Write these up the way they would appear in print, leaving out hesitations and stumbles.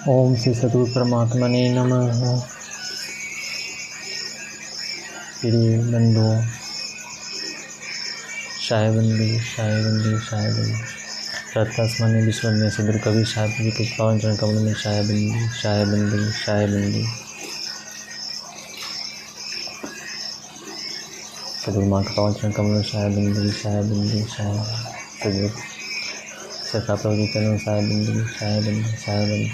ओम श्री सद्गुरु परमात्मने नमः। प्रिय बंधुओं, शायबंदी शायबंदी शायबंदी रत्नास्मरण विश्व में सदगुरु कबीर साहब जी के पावन चरण कमल में शायबंदी शायबंदी शायबंदी। सदगुरु माँ के पावन चरण कमल में शायबंदी शायबंदी शायबंदी। सदगुरु जी चरणों में शायबंदी शायबंदी शायबंदी।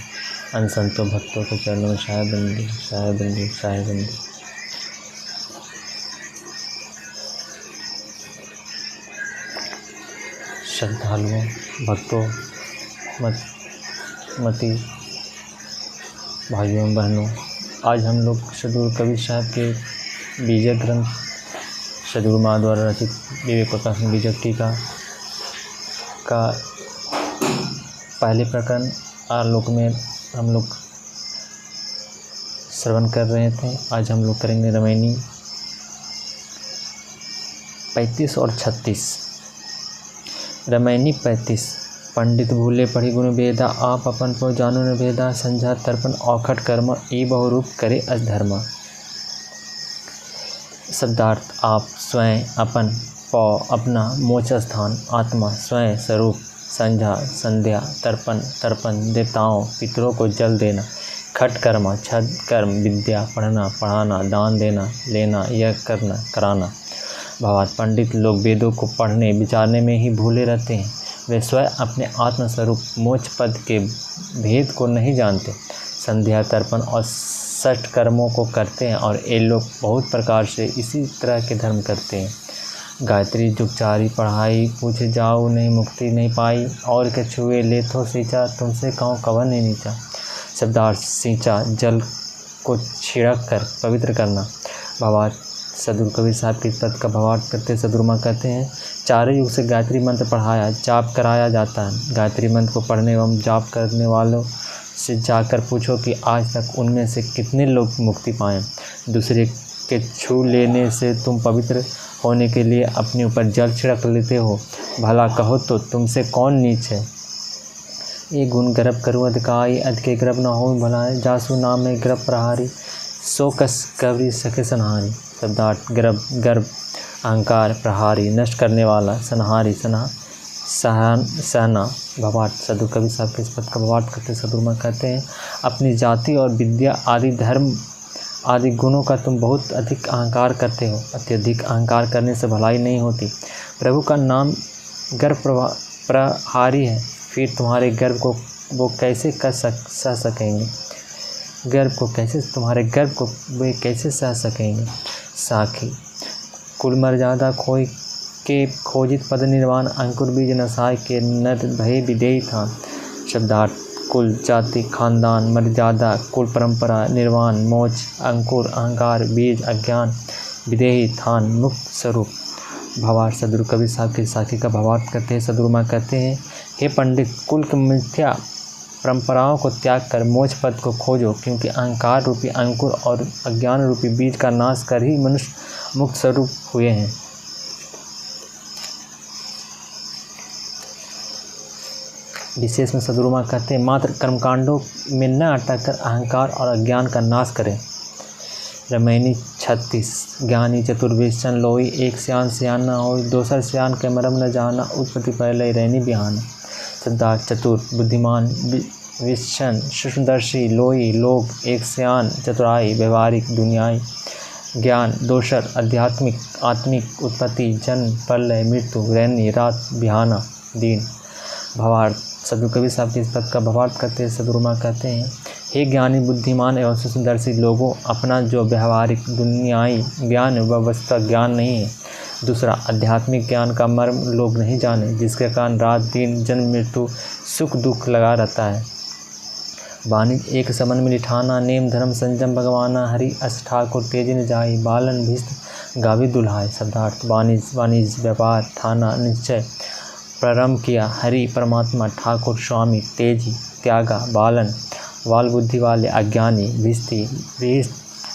अन्य संतों भक्तों के चरणों में शायबंदी शायबंदी शायबंदी। श्रद्धालुओं, भक्तों, मती भाइयों बहनों, आज हम लोग सद्गुरु कबीर साहब के बीजक ग्रंथ सद्गुरु माँ द्वारा रचित विवेक प्रकाश बीजक टीका का पहले प्रकरण आलोक में हम लोग श्रवण कर रहे थे। आज हम लोग करेंगे रामायणी 35 और 36। रामायणी 35। पंडित भूले पढ़ी गुण वेदा, आप अपन को जानो न भेदा, संझा तर्पण औखट कर्म, ई बहुरूप करे अधर्म। शब्दार्थ: आप स्वयं, अपन, पौ अपना, मोक्ष स्थान, आत्मा स्वयं स्वरूप, संझा संध्या, तर्पण तर्पण देवताओं पितरों को जल देना, खट कर्म छद कर्म, विद्या पढ़ना पढ़ाना, दान देना लेना, यह करना कराना। भावार्थ: पंडित लोग वेदों को पढ़ने विचारने में ही भूले रहते हैं। वे स्वयं अपने आत्मस्वरूप मोक्ष पद के भेद को नहीं जानते। संध्या तर्पण और षट कर्मों को करते हैं और ये लोग बहुत प्रकार से इसी तरह के धर्म करते हैं। गायत्री जुगचारी पढ़ाई, पूछे जाओ नहीं मुक्ति नहीं पाई, और के छुए ले तो सींचा, तुमसे कहूँ कवन नहीं नीचा। शब्दार्थ: सींचा जल को छिड़क कर पवित्र करना। भावार्थ: सद्गुरु कबीर साहब के पद का भावार्थ करते सद्गुरु माँ कहते हैं, चारों युग से गायत्री मंत्र पढ़ाया जाप कराया जाता है। गायत्री मंत्र को पढ़ने एवं जाप करने वालों से जाकर पूछो कि आज तक उनमें से कितने लोग मुक्ति पाए। दूसरे के छू लेने से तुम पवित्र होने के लिए अपने ऊपर जल छिड़क लेते हो। भला कहो तो तुमसे कौन नीच है। ये गुण गर्भ करूँ अधिकाई, अधिके गर्भ न हो भला, जासु नाम में गर्भ प्रहारी, सो कस कवरी सखे सनहारी। शब्दार्थ: गर्भ गर्भ अहंकार, प्रहारी नष्ट करने वाला, सनहारी सहना। भावार्थ: सद्गुरु कबीर साहब के इस पद का भावार्थ करते सद्गुरु माँ कहते हैं, अपनी जाति और विद्या आदि धर्म आदि गुणों का तुम बहुत अधिक अहंकार करते हो। अत्यधिक अहंकार करने से भलाई नहीं होती। प्रभु का नाम गर्भ प्रहारी है, फिर तुम्हारे गर्भ को वो कैसे सह सकेंगे। तुम्हारे गर्भ को वे कैसे सह सकेंगे। साखी: कुल मर्यादा खोई के खोजित पद निर्वाण, अंकुर बीज नसाय के नर भय विदेही था। शब्दार्थ: कुल जाति खानदान, मर्यादा कुल परंपरा, निर्वाण मोक्ष, अंकुर अहंकार, बीज अज्ञान, विदेही थान मुक्त स्वरूप। भावार्थ: सद्गुरु कबीर साहब की साखी का भावार्थ करते हैं सद्गुरु माँ कहते हैं, हे पंडित, कुल की मिथ्या परंपराओं को त्याग कर मोक्ष पद को खोजो, क्योंकि अहंकार रूपी अंकुर और अज्ञान रूपी बीज का नाश कर ही मनुष्य मुक्त स्वरूप हुए हैं। विशेष में सद्गुरु माँ कहते हैं, मात्र कर्मकांडों में न अटक कर अहंकार और अज्ञान का नाश करें। रामायणी 36। ज्ञानी चतुर्वेशन लोई, एक सियान सियान न हो, दोसर सियान के मरम न जाना, उत्पत्ति पहले रहनी बिहान। शब्दार्थ: चतुर बुद्धिमान, विशन सूक्ष्मदर्शी, लोई लोग, एक सियान चतुराई व्यवहारिक दुनियाई, ज्ञान दोसर आध्यात्मिक आत्मिक, उत्पत्ति जन्म प्रलय मृत्यु, रैनी रात बिहाना दिन। भावार्थ: सद्गुरु कबीर साहब के इस पद का भावार्थ करते हैं सद्गुरु माँ कहते हैं, हे ज्ञानी बुद्धिमान एवं सूक्ष्मदर्शी लोगों, अपना जो व्यवहारिक दुनियाई ज्ञान वह वस्तुतः ज्ञान नहीं है। दूसरा आध्यात्मिक ज्ञान का मर्म लोग नहीं जाने, जिसके कारण रात दिन जन्म मृत्यु सुख दुख लगा रहता है। वाणिज एक समन में लिठाना, नेम धर्म संयम भगवाना, हरि अस ठाकुर तेज न जाई, बालन भीष्म गावी दुल्हाय। शब्दार्थ: वाणिज व्यापार ठाना निश्चय प्रारंभ किया, हरि परमात्मा ठाकुर स्वामी तेजी त्यागा, बालन बाल बुद्धि वाले अज्ञानी, भीष्म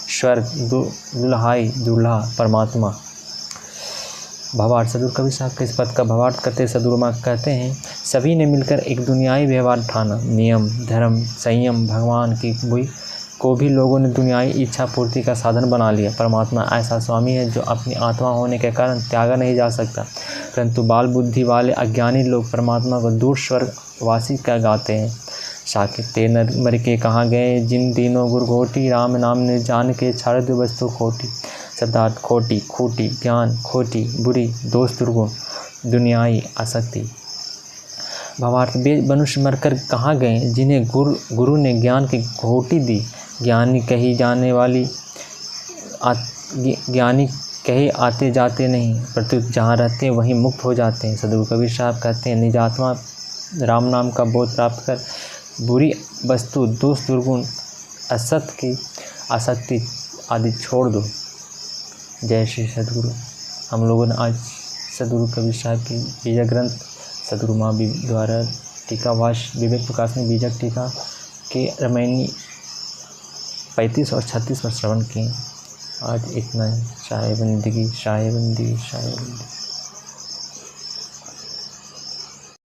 स्वर्ग दुल्हाई दूल्हा परमात्मा। भावार्थ सदगुरु कबीर साहब के इस पद का भावार्थ करते सदगुरु माँ कहते हैं, सभी ने मिलकर एक दुनियावी व्यवहार ठाना, नियम धर्म संयम भगवान की बुई को भी लोगों ने दुनियावी इच्छा पूर्ति का साधन बना लिया। परमात्मा ऐसा स्वामी है जो अपनी आत्मा होने के कारण त्यागा नहीं जा सकता, परंतु बाल बुद्धि वाले अज्ञानी लोग परमात्मा को दूर स्वर्ग वासी का गाते हैं। साकेत ते नर मर के कहाँ गए जिन तीनों गुरघोटी, राम नाम ने जान के छाड़ दो वस्तु खोटी। शब्दार्थ खोटी खूटी ज्ञान खोटी बुरी दोष दुर्गुण दुनियाई आसक्ति। भावार्थ वे मनुष्य मरकर कहाँ गए जिन्हें गुरु ने ज्ञान की घोटी दी। ज्ञानी कही जाने वाली ज्ञानी कहीं आते जाते नहीं, परंतु जहाँ रहते हैं वहीं मुक्त हो जाते हैं। सदगुरु कबीर साहब कहते हैं, निज आत्मा राम नाम का बोध प्राप्त कर बुरी वस्तु दोष दुर्गुण असत की आसक्ति आदि छोड़ दो। जय श्री सदगुरु। हम लोगों ने आज सदगुरु कबीर साहब की बीजक ग्रंथ सदगुरु माँ द्वारा टीका भाष्य विवेक प्रकाश में बीजक टीका के रामायणी 35 और 36 पर श्रवण किए। आज इतना ही। शाहे बंदगी शाहे बंदी शाहे बंदी।